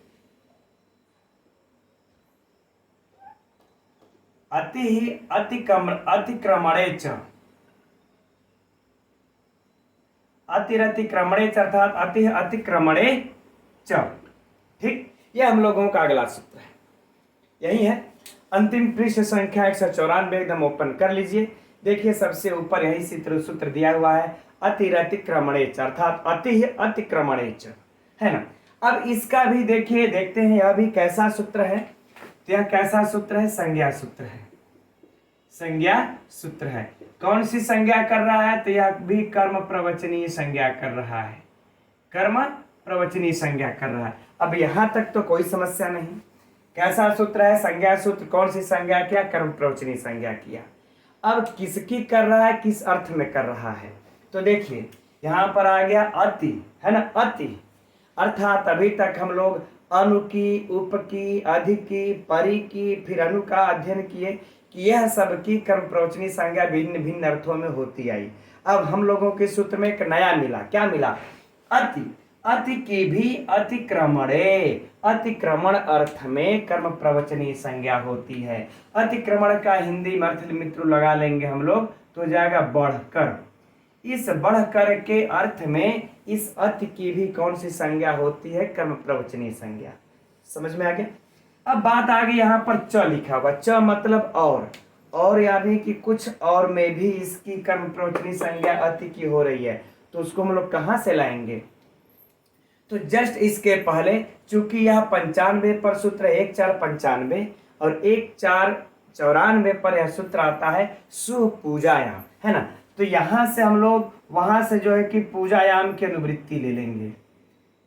च। अतिक्रमणे अर्थात अतिक्रमणे च। ठीक, यह हम लोगों का अगला सूत्र है, यही है। अंतिम पृष्ठ संख्या 194 एकदम ओपन कर लीजिए। देखिए सबसे ऊपर यही सूत्र दिया हुआ है, अतिक्रमणेच अर्थात अतिक्रमणेच, है ना। अब इसका भी देखिए, देखते हैं यह भी कैसा सूत्र है। तो यह कैसा सूत्र है? संज्ञा सूत्र है। संज्ञा सूत्र है। कौन सी संज्ञा कर रहा है? तो यह भी कर्म प्रवचनीय संज्ञा कर रहा है, कर्म प्रवचनीय संज्ञा कर रहा है। अब यहां तक तो कोई समस्या नहीं। कैसा सूत्र है? संज्ञा सूत्र। कौन सी संज्ञा किया? कर्म प्रवचनीय संज्ञा किया। अब किसकी कर रहा है, किस अर्थ में कर रहा है? तो देखिए यहां पर आ गया अति, है ना। अति अर्थात अभी तक हम लोग अनु की, उप की, अधि की, परि की, फिर अनु का अध्ययन किए कि यह सब की कर्म प्रवचनीय संज्ञा भिन्न भिन्न अर्थों में होती आई। अब हम लोगों के सूत्र में एक नया मिला। क्या मिला? अति। अति की भी अतिक्रमणे, अतिक्रमण अर्थ में कर्म प्रवचनीय संज्ञा होती है। अतिक्रमण का हिंदी में अर्थ मित्र लगा लेंगे हम लोग तो जाएगा बढ़कर। इस बढ़कर के अर्थ में इस अति की भी कौन सी संज्ञा होती है? कर्म प्रवचनीय संज्ञा। समझ में आ गया? अब बात आ गई यहाँ पर च लिखा हुआ। च मतलब और यानी कि कुछ और में भी इसकी कर्म प्रवचनीय संज्ञा अति की हो रही है, तो उसको हम लोग कहाँ से लाएंगे? तो जस्ट इसके पहले चूंकि यह 95 पर सूत्र है, 1495 और 1494 पर यह सूत्र आता है सुपूजायाम, है ना। तो यहां से हम लोग वहां से जो है कि पूजायाम की अनुवृत्ति ले लेंगे।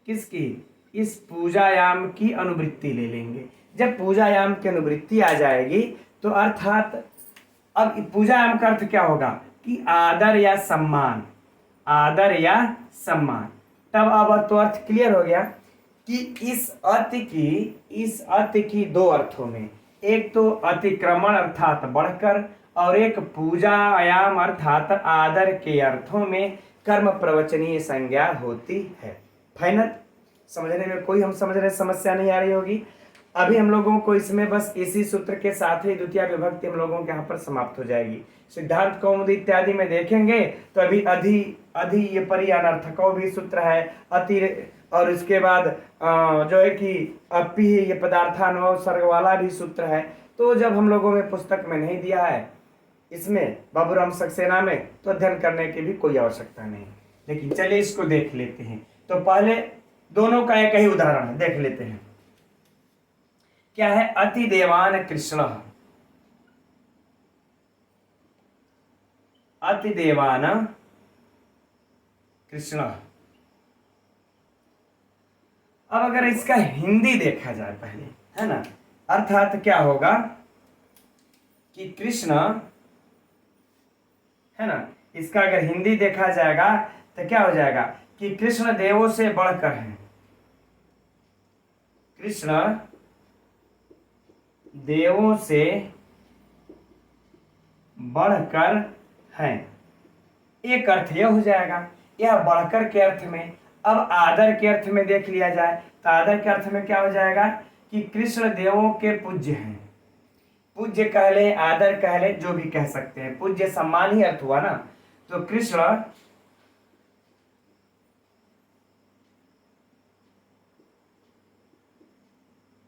किसकी? इस पूजायाम की अनुवृत्ति ले लेंगे। जब पूजायाम की अनुवृत्ति आ जाएगी तो अर्थात अब पूजायाम का अर्थ क्या होगा कि आदर या सम्मान, आदर या सम्मान। तब अब तो अर्थ क्लियर हो गया कि इस अति की दो अर्थों में, एक तो अतिक्रमण अर्थात बढ़कर और एक पूजायाम अर्थात आदर के अर्थों में कर्म प्रवचनीय संज्ञा होती है। फाइनल समझने में कोई हम समझ रहे समस्या नहीं आ रही होगी। अभी हम लोगों को इसमें बस इसी सूत्र के साथ ही द्वितीय विभक्ति हम लोगों के यहाँ पर समाप्त हो जाएगी। सिद्धांत कौमुदी इत्यादि में देखेंगे तो अभी अधि ये परि अनर्थको भी सूत्र है, अति और इसके बाद जो है कि अपि ये पदार्थानुभाव सर्ग वाला भी सूत्र है। तो जब हम लोगों में पुस्तक में नहीं दिया है इसमें बाबूराम सक्सेना में, तो अध्ययन करने की भी कोई आवश्यकता नहीं। लेकिन चलिए इसको देख लेते हैं। तो पहले दोनों का एक ही उदाहरण है, देख लेते हैं। क्या है? अतिदेवान कृष्ण, अतिदेवान कृष्ण। अब अगर इसका हिंदी देखा जाए पहले, है ना, अर्थात क्या होगा कि कृष्ण, है ना, इसका अगर हिंदी देखा जाएगा तो क्या हो जाएगा कि कृष्ण देवों से बढ़कर हैं, कृष्ण देवों से बढ़कर हैं। एक अर्थ यह हो जाएगा। यह बढ़कर के अर्थ में अब आदर के अर्थ में देख लिया जाए तो आदर के अर्थ में क्या हो जाएगा कि कृष्ण देवों के पूज्य हैं। पूज्य कह ले, आदर कह ले, जो भी कह सकते हैं, पूज्य सम्मान ही अर्थ हुआ ना। तो कृष्ण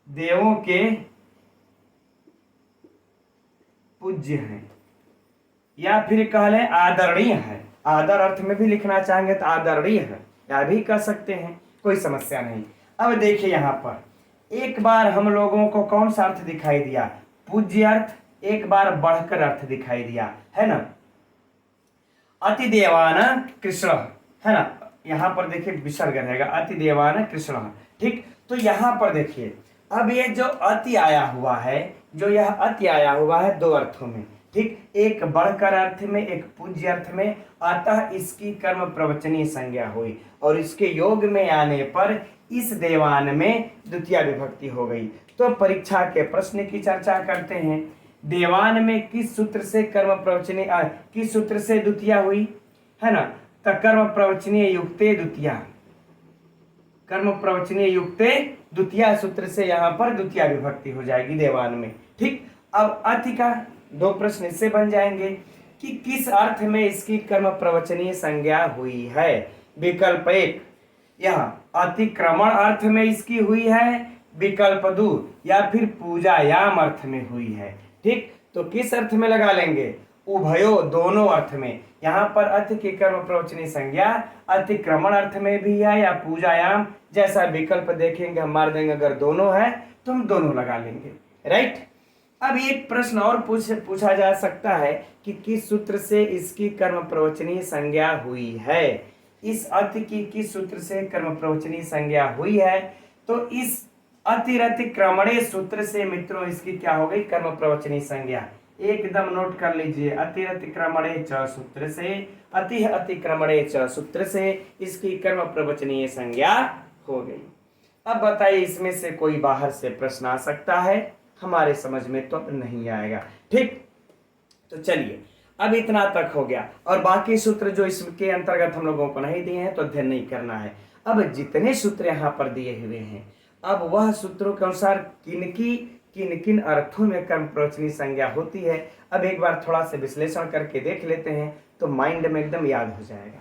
देवों के पूज्य हैं या फिर कह ले आदरणीय है। आदर अर्थ में भी लिखना चाहेंगे तो आदरणीय है या भी कह सकते हैं, कोई समस्या नहीं। अब देखिए यहाँ पर एक बार हम लोगों को कौन सा अर्थ दिखाई दिया? पूज्य अर्थ। एक बार बढ़कर अर्थ दिखाई दिया, है ना। अतिदेवान कृष्ण, है ना, यहाँ पर देखिए विसर्ग रहेगा, अतिदेवान कृष्ण। ठीक, तो यहाँ पर देखिए अब ये जो अति आया हुआ है, जो यह अति आया हुआ है दो अर्थों में। ठीक, एक बढ़कर अर्थ में, एक पूज्य अर्थ में, अतः इसकी कर्म प्रवचनीय संज्ञा हुई और इसके योग में आने पर इस देवान में द्वितीय विभक्ति हो गई। तो परीक्षा के प्रश्न की चर्चा करते हैं। देवान में किस सूत्र से कर्म प्रवचनीय, किस सूत्र से द्वितीय हुई, है ना, तो कर्म प्रवचनीय युक्ते द्वितीय, कर्म प्रवचनीय युक्ते द्वितीय सूत्र से यहाँ पर द्वितीय विभक्ति हो जाएगी देवान में। ठीक, अब अति का दो प्रश्न इससे बन जाएंगे कि किस अर्थ में इसकी कर्म प्रवचनीय संज्ञा हुई है। विकल्प एक, यह अतिक्रमण अर्थ में इसकी हुई है, विकल्प दो या फिर पूजायाम अर्थ में हुई है। ठीक, तो किस अर्थ में लगा लेंगे, उभयो, दोनों अर्थ में। यहाँ पर अति की कर्म प्रवचनीय संज्ञा अतिक्रमण अर्थ में भी है या पूजायाम, जैसा विकल्प देखेंगे हम मार देंगे, अगर दोनों है तो हम दोनों लगा लेंगे। राइट, अब एक प्रश्न और पूछा जा सकता है कि किस सूत्र से इसकी कर्म प्रवचनीय संज्ञा हुई है। इस अति की किस सूत्र से कर्म प्रवचनीय संज्ञा हुई है, तो इस अतिक्रमणे सूत्र से मित्रों इसकी क्या हो गई, कर्म प्रवचनीय संज्ञा। एकदम नोट कर लीजिए, अतिक्रमणे च सूत्र से, अतिक्रमणे च सूत्र से इसकी कर्म प्रवचनीय संज्ञा हो गई। अब बताइए इसमें से कोई बाहर से प्रश्न आ सकता है, हमारे समझ में तो नहीं आएगा। ठीक, तो चलिए अब इतना तक हो गया और बाकी सूत्र जो इसके अंतर्गत हम लोगों को नहीं दिए हैं तो अध्ययन नहीं करना है। अब जितने सूत्र यहाँ पर दिए हुए हैं, अब वह सूत्रों के अनुसार किन किन अर्थों में कर्म प्रवचनीय संज्ञा होती है, अब एक बार थोड़ा सा विश्लेषण करके देख लेते हैं तो माइंड में एकदम याद हो जाएगा।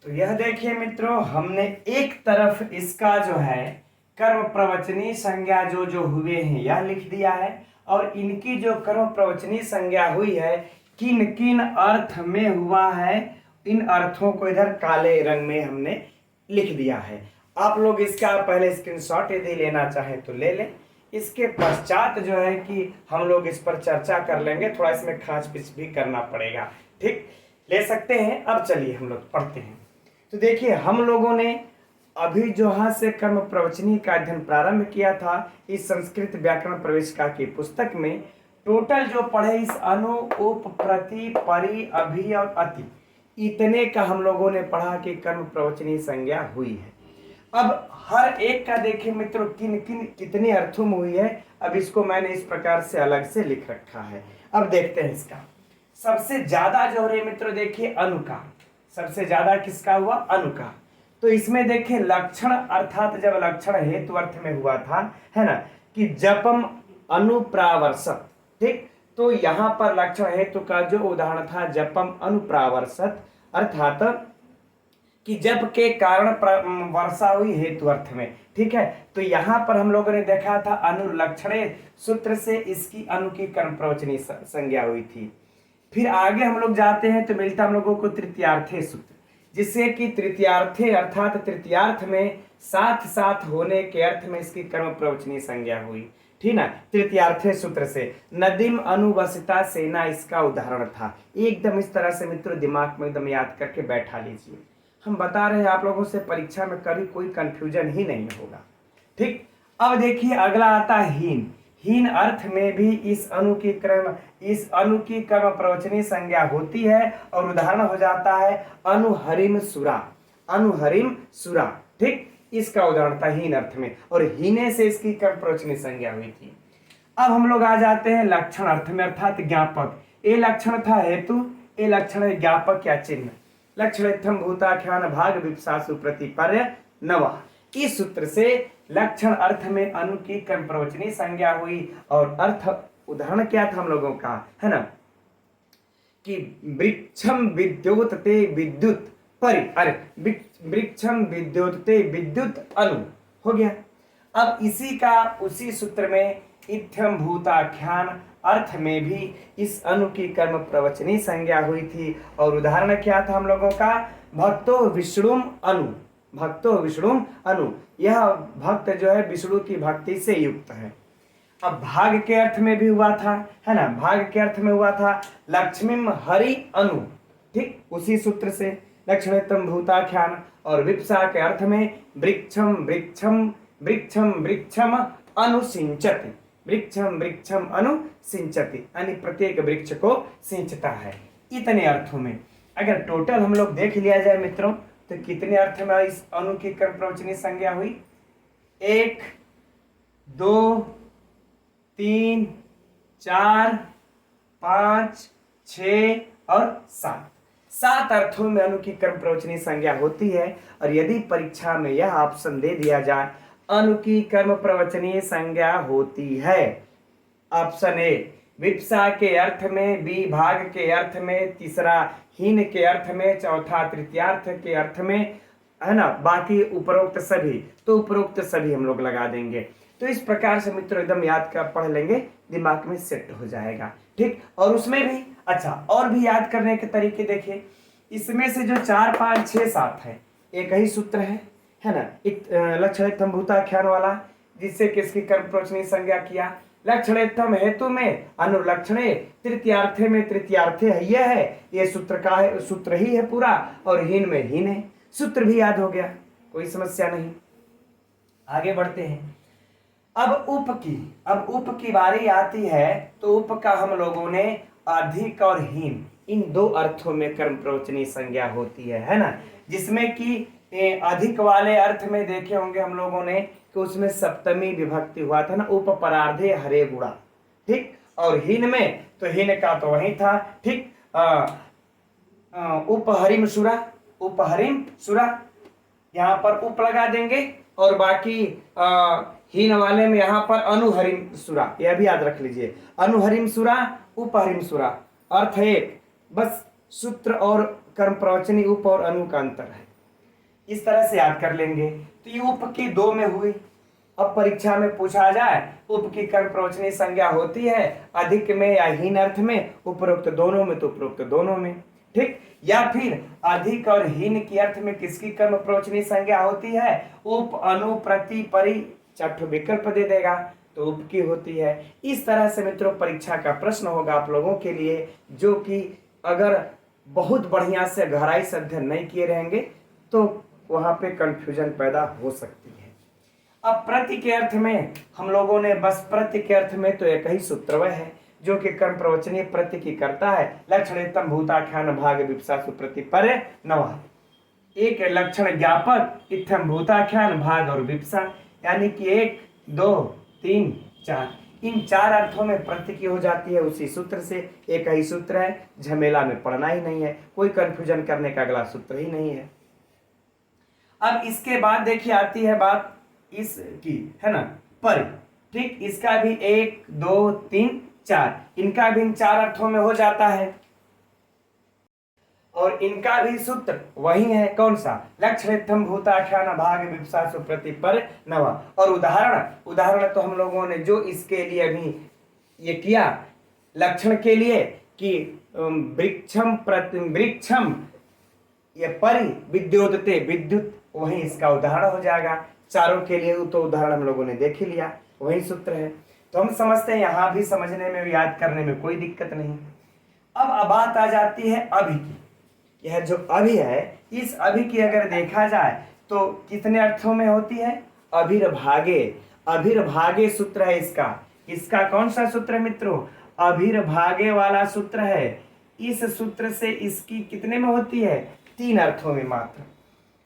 तो यह देखिए मित्रों, हमने एक तरफ इसका जो है कर्म प्रवचनीय संज्ञा जो जो हुए हैं यह लिख दिया है और इनकी जो कर्म प्रवचनीय संज्ञा हुई है किन किन अर्थ में हुआ है, इन अर्थों को इधर काले रंग में हमने लिख दिया है। आप लोग इसका पहले स्क्रीनशॉट यदि लेना चाहें तो ले लें। इसके पश्चात जो है कि हम लोग इस पर चर्चा कर लेंगे, थोड़ा इसमें खांच पीच भी करना पड़ेगा। ठीक, ले सकते हैं। अब चलिए हम लोग पढ़ते हैं। तो देखिए हम लोगों ने अभी जो हाथ से कर्म प्रवचनीय का अध्ययन प्रारंभ किया था इस संस्कृत व्याकरण प्रवेशिका की पुस्तक में, टोटल जो पढ़े इस अनु, उप, प्रति, परि, अभि और अति, इतने का हम लोगों ने पढ़ा कि कर्म प्रवचनीय संज्ञा हुई है। अब हर एक का देखिए मित्रों कितने अर्थों में हुई है, अब इसको मैंने इस प्रकार से अलग से लिख रखा है। अब देखते हैं इसका सबसे ज्यादा जो है मित्रों, देखिए अनु का सबसे ज्यादा किसका हुआ, अनु का। तो इसमें देखिए लक्षण, अर्थात जब लक्षण हेतु अर्थ में हुआ था, है ना, कि जपम अनुप्रावर्षत। ठीक, तो यहाँ पर लक्षण हेतु का जो उदाहरण था जपम अनुप्रावर्षत, अर्थात कि जप के कारण वर्षा हुई हेतु अर्थ में। ठीक है, तो यहाँ पर हम लोगों ने देखा था अनुलक्षणे सूत्र से इसकी अनु की कर्म प्रवचनीय संज्ञा हुई थी। फिर आगे हम लोग जाते हैं तो मिलता हम लोगों को तृतीयार्थे सूत्र, जिससे कि तृतीयार्थे अर्थात तृतीयार्थ में साथ साथ होने के अर्थ में इसकी कर्म प्रवचनीय संज्ञा हुई। ठीक ना, तृतीयार्थे सूत्र से नदीम अनुवसिता सेना इसका उदाहरण था। एकदम इस तरह से मित्रों दिमाग में एकदम याद करके बैठा लीजिए। हम बता रहे हैं आप लोगों से परीक्षा में कभी कोई कंफ्यूजन ही नहीं होगा। ठीक, अब देखिए अगला आता है हीन। हीन अर्थ में भी इस अनु की कर्म प्रवचनीय संज्ञा होती है और उदाहरण हो जाता है अनुहरिम सुरा, अनुहरिम सुरा। ठीक, इसका उदाहरण था हीन अर्थ में और हीने से इसकी कर्म प्रवचनीय संज्ञा हुई थी। अब हम लोग आ जाते हैं लक्षण अर्थ में, अर्थात ज्ञापक। ए लक्षण था हेतु, ए लक्षण है ज्ञापक या चिन्ह। लक्षणेत्थम भूताख्यान भाग विप्सासु प्रतिपर्य नवा, इस सूत्र से लक्षण अर्थ में अनु की कर्म प्रवचनीय संज्ञा हुई और अर्थ उदाहरण क्या था हम लोगों का, है ना, कि वृक्षम विद्युत ते विद्युत परि, अरे वृक्षम विद्युत ते विद्युत अनु हो गया। अब इसी का उसी सूत्र में इत्थम भूताख्यान अर्थ में भी इस अनु की कर्म प्रवचनीय संज्ञा हुई थी और उदाहरण क्या था हम लोगों का, भक्तो विष्णुम अनु, भक्तो विष्णुम अनु, यह भक्त जो है विष्णु की भक्ति से युक्त है। अब भाग के अर्थ में भी हुआ था, है ना, भाग के अर्थ में हुआ था लक्ष्मीम हरि अनु, ठीक, उसी सूत्र से लक्षणेतम भूताख्यान। और विप्सा के अर्थ में वृक्षम वृक्षम वृक्षम वृक्षम अनुसिंचति, वृक्षम वृक्षम अनुसिंचति, यानी प्रत्येक वृक्ष को सिंचता है। इतने अर्थों में अगर टोटल हम लोग देख लिया जाए मित्रों, तो कितने अर्थ में इस अनु की कर्म प्रवचनी संज्ञा हुई? 1 2 3 4 5 6 और 7 अर्थों में अनु की कर्म प्रवचनी संज्ञा होती है। और यदि परीक्षा में यह ऑप्शन दे दिया जाए अनु की कर्म प्रवचनी संज्ञा होती है, ऑप्शन ए विप्सा के अर्थ में, बी भाग के अर्थ में, तीसरा हीन के अर्थ में, चौथा तृतीयार्थ के अर्थ में, है ना, बाकी उपरोक्त सभी, तो उपरोक्त सभी हम लोग लगा देंगे। तो इस प्रकार से मित्रों एकदम याद कर पढ़ लेंगे, दिमाग में सेट हो जाएगा, ठीक। और उसमें भी अच्छा और भी याद करने के तरीके देखिए, इसमें से जो 4 5 6 7 है एक ही सूत्र है ना, एक लक्षणेत्थम भूताख्यान वाला, जिससे किसकी कर्म प्रवचनी संज्ञा किया। लक्षणेत्थम हेतु में अनुलक्षणे, तृतीयार्थे में तृतीयार्थे है, यह है, ये सूत्र का है, सूत्र ही है पूरा। और हीन में हीन है, सूत्र भी याद हो गया, कोई समस्या नहीं। आगे बढ़ते हैं। अब उप की बारी आती है, तो उप का हम लोगों ने अधिक और हीन इन 2 अर्थों में कर्म प्रवचनी संज्ञा होती है ना, जिसमें कि अधिक वाले अर्थ में देखे होंगे हम लोगों ने कि उसमें सप्तमी विभक्ति हुआ था ना, उपपरार्धे हरे गुणा, ठीक। और हीन में तो हीन का तो वही था, ठीक, उपहरिम सुरा, यहाँ पर उप लगा देंगे। और बाकी हीन वाले में यहाँ पर अनुहरिम सुरा, यह भी याद रख लीजिए, अनुहरिम सुरा उपहरिम सुरा, अर्थ एक, बस सूत्र और कर्म प्रवचनी उप और अनु का अंतर है। इस तरह से याद कर लेंगे। तो ये उप की 2 में हुई। अब परीक्षा में पूछा जाए उप की कर्म प्रवचनी संज्ञा होती है अधिक में या हीन अर्थ में, उपरोक्त दोनों में, तो उपरोक्त दोनों में, ठीक। या फिर अधिक और हीन की अर्थ में किसकी कर्म प्रवचनी संज्ञा होती है? उप अनु प्रति परि, चठ विकल्प दे देगा तो उप की होती है। इस तरह से मित्रों परीक्षा का प्रश्न होगा आप लोगों के लिए, जो कि अगर बहुत बढ़िया से गहराई से अध्ययन नहीं किए रहेंगे तो वहां पे कंफ्यूजन पैदा हो सकती है। अब प्रति के अर्थ में हम लोगों ने बस प्रति के अर्थ में तो एक ही सूत्र है जो कि कर्म प्रवचनीय प्रति की करता है। लक्षणेत्तम भूताख्यान भाग विप्सा सुप्रति परे नवा, एक लक्षण ज्ञापक इत्थम भूताख्यान भाग और विप्सा, यानी कि 1 2 3 4 इन 4 अर्थों में प्रति की हो जाती है उसी सूत्र से। एक ही सूत्र है, झमेला में पढ़ना ही नहीं है, कोई कंफ्यूजन करने का अगला सूत्र ही नहीं है। अब इसके बाद देखिए आती है बात इसकी, है ना, पर, ठीक। इसका भी 1 2 3 4, इनका भी इन 4 अर्थों में हो जाता है और इनका भी सूत्र वही है, कौन सा? लक्षणेत्थम भूताख्यान भाग विप्सा सुप्रति पर नवा। और उदाहरण तो हम लोगों ने जो इसके लिए अभी ये किया लक्षण के लिए कि वृक्षम प्रति वृक्षम, ये परि विद्योतते विद्युत, वही इसका उदाहरण हो जाएगा। चारों के लिए तो उदाहरण हम लोगों ने देख ही लिया, वही सूत्र है। तो हम समझते हैं यहाँ भी समझने में, याद करने में कोई दिक्कत नहीं। अब बात आ जाती है अभि की। यह जो अभि है, इस अभि की अगर देखा जाए तो कितने अर्थों में होती है? अभिर्भागे सूत्र है इसका कौन सा सूत्र है मित्रों? अभिर्भागे वाला सूत्र है। इस सूत्र से इसकी कितने में होती है? 3 अर्थों में मात्र।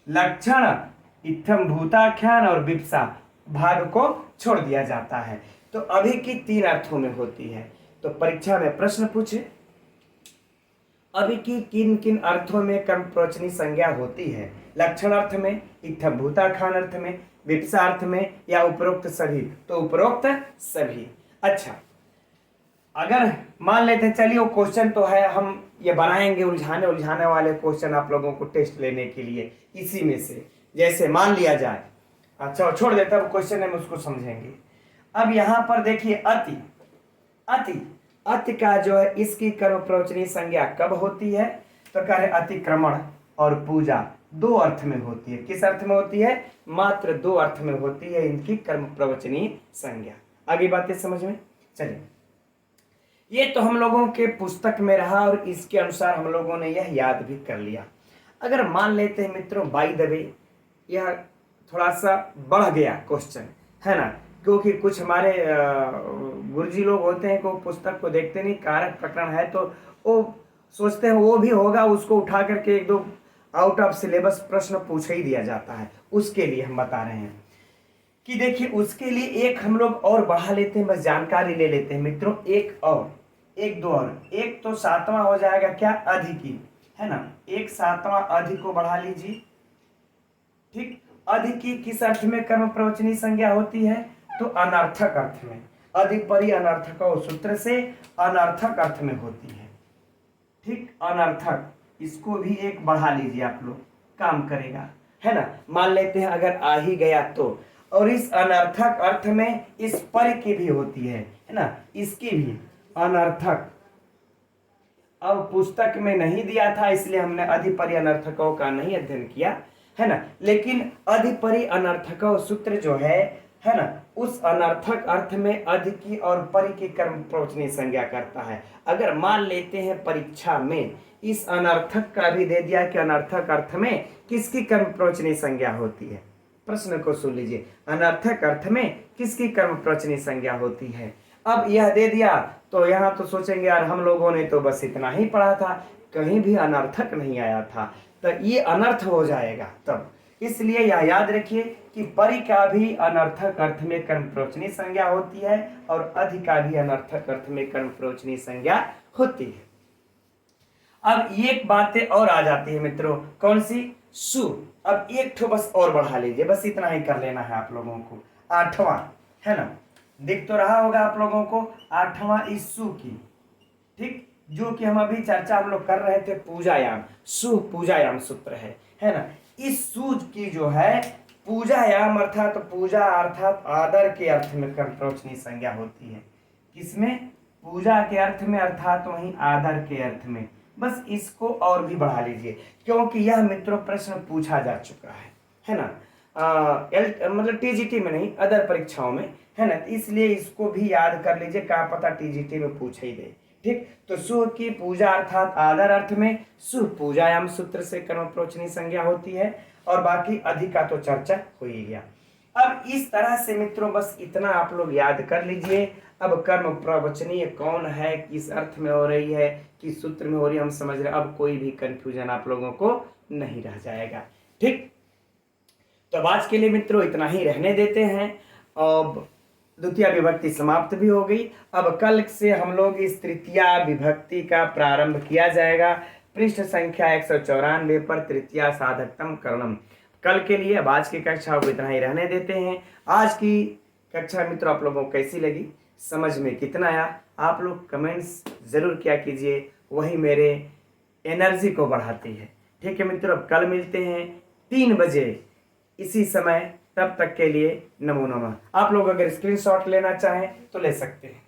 लक्षण, इत्थम भूताख्यान और विप्सा, भाग को छोड़ दिया जाता है। तो अभि की 3 अर्थों में होती है। तो परीक्षा में प्रश्न पूछे अभि की किन किन अर्थों में कर्म प्रवचनी संज्ञा होती है? लक्षण अर्थ में, इत्थम भूताख्यान अर्थ में, विप्सा अर्थ में, या उपरोक्त सभी? तो उपरोक्त सभी। अच्छा, अगर मान लेते हैं, चलिए वो क्वेश्चन तो है, हम ये बनाएंगे उलझाने वाले क्वेश्चन आप लोगों को टेस्ट लेने के लिए इसी में से। जैसे मान लिया जाए, अच्छा छोड़ देता हूं क्वेश्चन है, हम उसको समझेंगे। अब यहाँ पर देखिए अति का जो है इसकी कर्म प्रवचनी संज्ञा कब होती है? तो कह रहे अतिक्रमण और पूजा 2 अर्थ में होती है। किस अर्थ में होती है? मात्र 2 अर्थ में होती है इनकी कर्म प्रवचनी संज्ञा। आगे बातें समझ में? चलिए, ये तो हम लोगों के पुस्तक में रहा और इसके अनुसार हम लोगों ने यह याद भी कर लिया। अगर मान लेते हैं मित्रों, बाय द वे यह थोड़ा सा बढ़ गया क्वेश्चन, है ना, क्योंकि कुछ हमारे गुरुजी लोग होते हैं को पुस्तक को देखते नहीं, कारक प्रकरण है तो वो सोचते हैं वो भी होगा, उसको उठा करके एक दो आउट ऑफ सिलेबस प्रश्न पूछ ही दिया जाता है। उसके लिए हम बता रहे हैं कि देखिए, उसके लिए एक हम लोग और बढ़ा लेते हैं, बस जानकारी ले लेते हैं मित्रों, एक दो और, एक तो सातवां हो जाएगा क्या, अधिकी, है ना, एक सातवां अधिक को बढ़ा लीजिए। ठीक, अधिकी किस अर्थ में कर्म प्रवचनी संज्ञा होती है, तो अनर्थक अर्थ में, अधिपरि अनर्थक सूत्र से अनर्थक अर्थ में होती है। ठीक, अनर्थक, इसको भी एक बढ़ा लीजिए आप लोग, काम करेगा, है ना। मान लेते हैं अगर आ ही गया तो, और इस अनर्थक अर्थ में इस पर की भी होती है ना, इसकी भी अनर्थक। अब पुस्तक में नहीं दिया था इसलिए हमने अधिपरि अनर्थकों का नहीं अध्ययन किया, है ना, लेकिन अधिपरि अनर्थकों सूत्र जो है ना, उस अनर्थक अर्थ में अधिकी और परि की कर्म प्रवचनी संज्ञा करता है। अगर मान लेते हैं परीक्षा में इस अनर्थक का भी दे दिया कि अनर्थक अर्थ में किसकी कर्म प्रवचनी संज्ञा होती है, प्रश्न को सुन लीजिए, अनर्थक अर्थ में किसकी कर्म प्रवचनी संज्ञा होती है। अब यह दे दिया तो यहाँ तो सोचेंगे यार हम लोगों ने तो बस इतना ही पढ़ा था, कहीं भी अनर्थक नहीं आया था, तो ये अनर्थ हो जाएगा तब। इसलिए यह याद रखिए कि परि का भी अनर्थक अर्थ में कर्म प्रवचनी संज्ञा होती है और अधि का भी अनर्थक अर्थ में कर्म प्रवचनी संज्ञा होती है। अब एक बातें और आ जाती है मित्रों, कौन सी, सु। अब एक ठो बस और बढ़ा लीजिए, बस इतना ही कर लेना है आप लोगों को। आठवां, है ना, दिख तो रहा होगा आप लोगों को, आठवां इस सु की, ठीक, जो कि हम अभी चर्चा हम लोग कर रहे थे, पूजायाम, सु पूजायाम सूत्र है ना। इस सूज की जो है पूजायाम अर्थात तो पूजा अर्थात आदर के अर्थ में कर्म प्रवचनी संज्ञा होती है। किसमें, पूजा के अर्थ में अर्थात वहीं आदर के अर्थ में। बस इसको और भी बढ़ा लीजिए क्योंकि यह मित्रों प्रश्न पूछा जा चुका है ना, मतलब टीजीटी में नहीं, अदर परीक्षाओं में, है ना, इसलिए इसको भी याद कर लीजिए, क्या पता टीजीटी में पूछ ही दे। ठीक, तो सु की पूजा अर्थात आदर अर्थ में सु पूजायाम सूत्र से कर्म प्रवचनी संज्ञा होती है और बाकी अधि का तो चर्चा हो ही गया। अब इस तरह से मित्रों बस इतना आप लोग याद कर लीजिए। अब कर्म प्रवचनीय कौन है, किस अर्थ में हो रही है, किस सूत्र में हो रही है, हम समझ रहे, अब कोई भी कंफ्यूजन आप लोगों को नहीं रह जाएगा। ठीक, तो अब आज के लिए मित्रों इतना ही रहने देते हैं। अब द्वितीय विभक्ति समाप्त भी हो गई। अब कल से हम लोग इस तृतीय विभक्ति का प्रारंभ किया जाएगा, पृष्ठ संख्या 194 पर, तृतीया साधकतम करणम। कल के लिए अब आज की कक्षा को इतना ही रहने देते हैं। आज की कक्षा मित्रों आप लोगों को कैसी लगी, समझ में कितना आया, आप लोग कमेंट्स जरूर किया कीजिए, वही मेरे एनर्जी को बढ़ाती है। ठीक है मित्रों, अब कल मिलते हैं 3 बजे इसी समय, तब तक के लिए नमो नमः। आप लोग अगर स्क्रीनशॉट लेना चाहें तो ले सकते हैं।